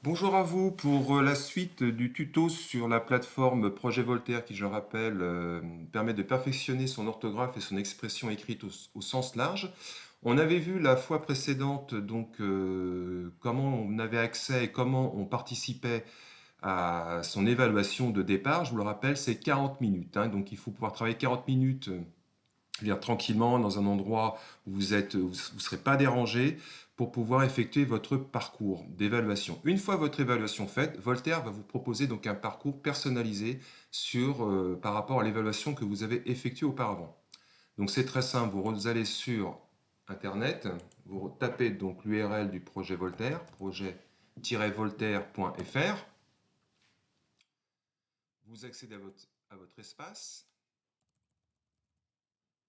Bonjour à vous pour la suite du tuto sur la plateforme Projet Voltaire qui, je rappelle, permet de perfectionner son orthographe et son expression écrite au sens large. On avait vu la fois précédente donc comment on avait accès et comment on participait à son évaluation de départ. Je vous le rappelle, c'est 40 minutes, hein, donc il faut pouvoir travailler 40 minutes lire tranquillement dans un endroit où vous ne serez pas dérangé pour pouvoir effectuer votre parcours d'évaluation. Une fois votre évaluation faite, Voltaire va vous proposer donc un parcours personnalisé par rapport à l'évaluation que vous avez effectuée auparavant. Donc c'est très simple, vous allez sur Internet, vous tapez donc l'URL du projet Voltaire, projet-voltaire.fr, vous accédez à votre espace,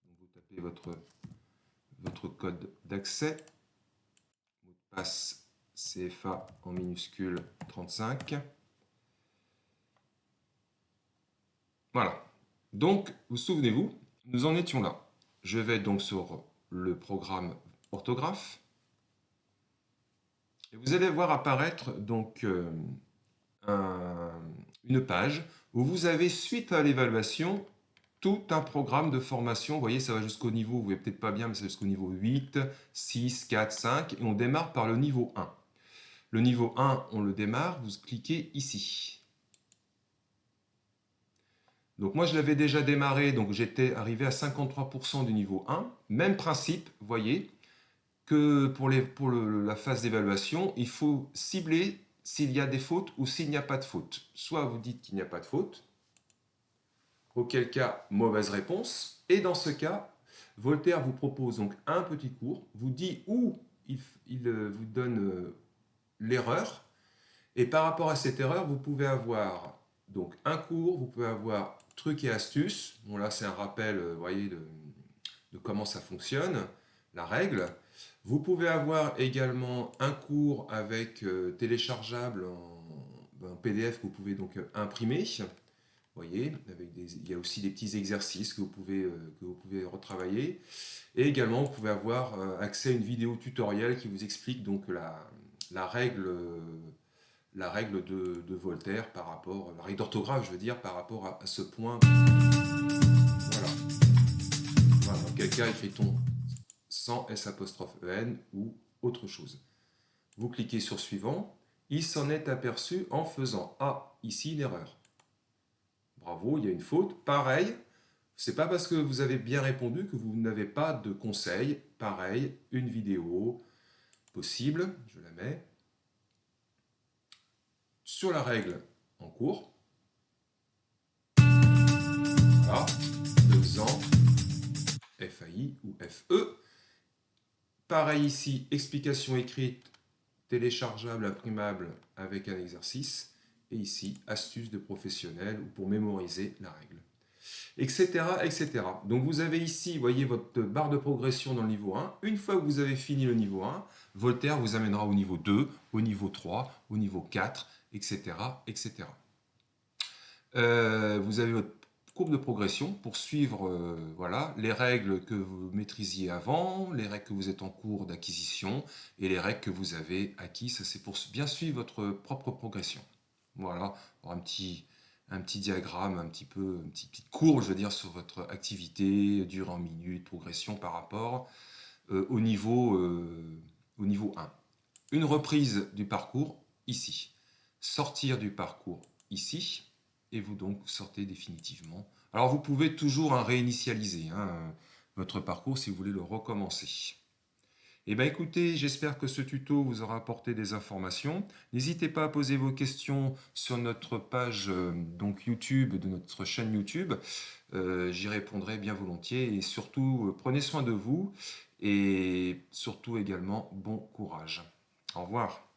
donc vous tapez votre code d'accès, mot de passe CFA en minuscule 35. Voilà. Donc, vous souvenez-vous, nous en étions là. Je vais donc sur le programme orthographe et vous allez voir apparaître donc une page où vous avez, suite à l'évaluation, tout un programme de formation. Vous voyez, ça va jusqu'au niveau, vous ne voyez peut-être pas bien, mais c'est jusqu'au niveau 8, 6, 4, 5, et on démarre par le niveau 1. Le niveau 1, on le démarre, vous cliquez ici. Donc moi, je l'avais déjà démarré, donc j'étais arrivé à 53% du niveau 1. Même principe, vous voyez, que pour la phase d'évaluation, il faut cibler s'il y a des fautes ou s'il n'y a pas de faute. Soit vous dites qu'il n'y a pas de faute, auquel cas, mauvaise réponse. Et dans ce cas, Voltaire vous propose donc un petit cours, vous dit où il vous donne l'erreur. Et par rapport à cette erreur, vous pouvez avoir donc un cours, vous pouvez avoir trucs et astuces. Bon là, c'est un rappel, vous voyez, de comment ça fonctionne, la règle. Vous pouvez avoir également un cours avec téléchargeable en PDF que vous pouvez donc imprimer. Vous voyez, il y a aussi des petits exercices que vous pouvez retravailler. Et également, vous pouvez avoir accès à une vidéo tutoriel qui vous explique donc la règle de Voltaire par rapport, la règle d'orthographe, je veux dire, par rapport à ce point. Voilà. Voilà. Dans quel cas écrit-on sans S apostrophe EN ou autre chose. Vous cliquez sur suivant. Il s'en est aperçu en faisant ici une erreur. Bravo, il y a une faute. Pareil, c'est pas parce que vous avez bien répondu que vous n'avez pas de conseils. Pareil, une vidéo possible, je la mets, sur la règle en cours. Voilà, 2 ans, FAI ou FE. Pareil ici, explication écrite, téléchargeable, imprimable avec un exercice. Et ici, astuce de professionnel ou pour mémoriser la règle. Etc. etc. Donc vous avez ici, vous voyez votre barre de progression dans le niveau 1. Une fois que vous avez fini le niveau 1, Voltaire vous amènera au niveau 2, au niveau 3, au niveau 4, etc. etc. Vous avez votre courbe de progression pour suivre voilà, les règles que vous maîtrisiez avant, les règles que vous êtes en cours d'acquisition et les règles que vous avez acquises. C'est pour bien suivre votre propre progression. Voilà, un petit diagramme, une petite courbe, je veux dire, sur votre activité, durée en minutes, progression par rapport au niveau 1. Une reprise du parcours ici. Sortir du parcours ici et vous donc sortez définitivement. Alors vous pouvez toujours réinitialiser votre parcours si vous voulez le recommencer. Eh bien écoutez, j'espère que ce tuto vous aura apporté des informations. N'hésitez pas à poser vos questions sur notre page donc YouTube, de notre chaîne YouTube. J'y répondrai bien volontiers et surtout prenez soin de vous et surtout également bon courage. Au revoir.